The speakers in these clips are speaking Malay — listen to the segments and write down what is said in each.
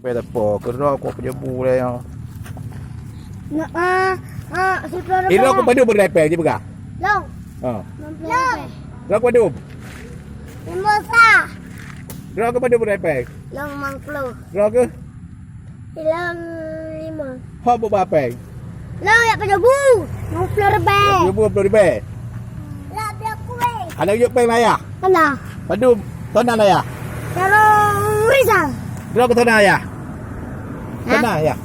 ไปแต่ปอกรอกก็จะบูเลยอ่ะ Sudah ini aku padu berlepe je bukan? Long. Ah. Long. Rok padu. Mimosa. Rok aku padu berlepe. Long mangklo. Rok ke? Long lima. Hop berapa? Long ya pada bu. Mau florbe. Ribu berlepe. Lah dia kue. Ada yuk pe maya. Kena. Padu tonan ya. Kalau Rizal. Rok tonan ya. Tonan ya.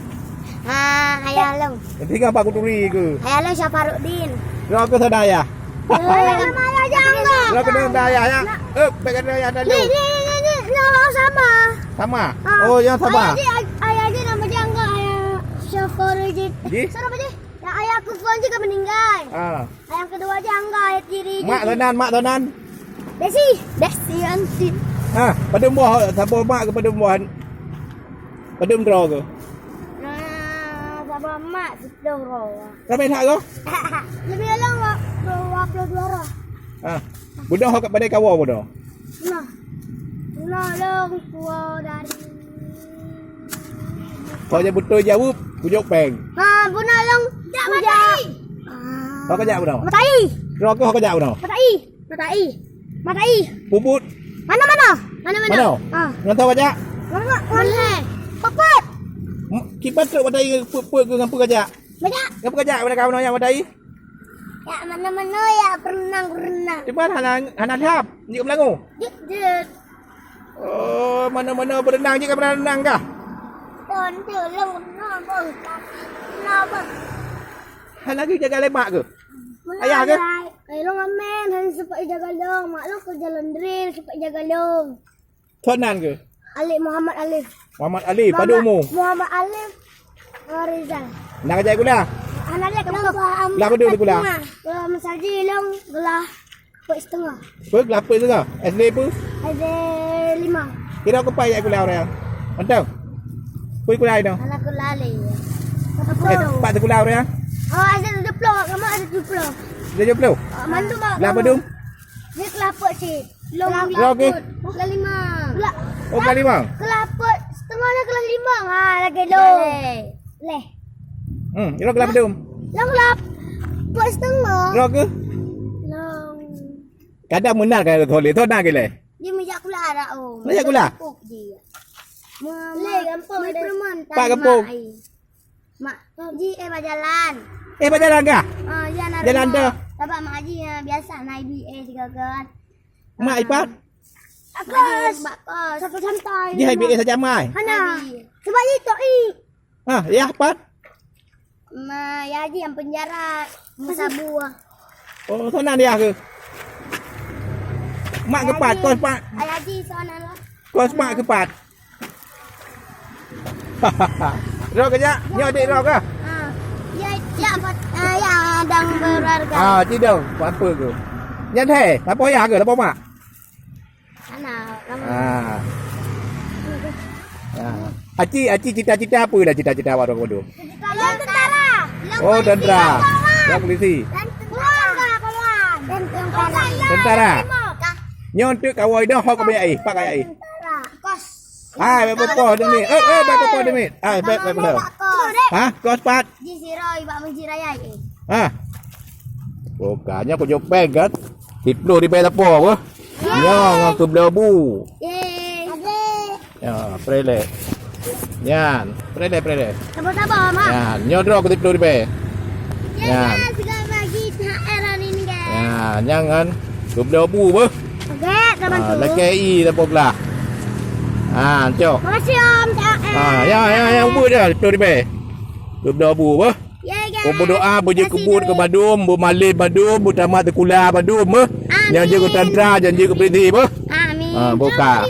Hayalong. Tinggal Pak Kuturi ke. Hayalong Syafaruddin. Rok tonan ya. Namanya jangga. Rok tonan ya ya. Pegang ya ada lu. Ini nama sama. Sama. Oh, yang sama. Ayah aja nama jangga ayah Syafaruddin. Ji? Siapa aja? Ya ayah Kufwan juga meninggal. Ah. Ayah kedua jangga ayah tiri. Mak tonan. Desi antin. Ha, pada buah siapa mak ke pada buah. Pada draw ke. Nah, sama mak sudah rawa. Sampai nak ke? Lebih lang waktu dua. Ha. Budak hok pada kawan budak. Nah long tua dari. Kau je betul jawab, pujuk peng. Buna long tak matai. Kau kerja budak. Matai. Draw ke kau kerja budak. Matai. Puput. Mana? Mana? Ngan tahu kerja. Mana? Popot. Kipas tu pada puput ke ngapa kerja? Banyak. Ngapa kerja pada kawan yang pada Ya mana ya berenang. Cepat hana hap, ni ke Melangu. Jut. Oh, mana-mana berenang je ke berenang kah? Kon tolong Kenapa? Hana lagi jaga lemak ke? Ayah ke? Ayah ngamen harus supaya jaga long. Mak lu ke jalan drill supaya jaga long. Tonan ke? Muhammad Alif. Muhammad Ali pada umur. Muhammad Alif. Rizal. Nak kerja gula? Anak dia kena Lah pada di gula. Gelah masaji long gelah 4.5. Ber kelapa tu ke? SD apa? Ada 5. Kira aku payah gula orang. Mantap. Kuih gula itu. Anak aku lali. Pak tu gula orang. Oh ada 20. Kamu ada 20. Dia jumpa. Mantu mak. Lah pada Dia kelapa sih. Long ke? Kelas 5. Oh kali bang. Kelapa setengahnya kelas 5. Lagi long. Leh. Iro kelapa dum. Long lap. Buat setengah. Iro ke? Long. Kadang benar kan tholi thona ke le. Dia minyak gula ada oh. Minyak gula? Dia. Le gampang ada perempuan. Pak Gempung. Mak Ji berjalan. Berjalan kah? Ya nak. Jalan tu. Dapat mak Haji biasa naik BA segagan. Mak ipat. Akos. Satu santai. Dia BA saja mai. Hana. Sebab itu Ya ipat. Ya Haji yang penjara masa buah. Oh, thona dia ke? Mak kepat, kau sepat. Ayah Haji sana lah. Kau sepat kepat. Ro kerja, nyo adik ro ke? Ya dang berharga. Tidak, apa ke? Yang teh, apa ya ke? Apa mak? Sana. Aci cita-cita apa dah cita-cita awak orang bodoh? Kalau tentara. Oh, tentara. Dan polisi. Dan kawan. Dan Tentara. Nyon tu kawai dah hok ke ai, pak ai. Kos. Betul demi. Betul demi. Betul. Kos pat. Ji siroi bak menjiraya Bukannya aku jopeng kan. Hitlo di bela po apa? Nyo ngam tu blebu. Ya, prele. Yan, prele. Sabar mak. Yan, nyo dro aku hitlo di be. Yan. Sudah bagi THR ini guys. Yan, jangan. Tu blebu apa? Okey, teman tu. Laki apa belah. Cok. Makasih Om THR. Ya, ubur dah hitlo di be. Tu blebu apa? Ya guys. Kau berdoa berje kubur ke badum, bermalin badum, bertamat tekula badum. Janji ke tantra, janji ke polisi apa? Amin. Buka.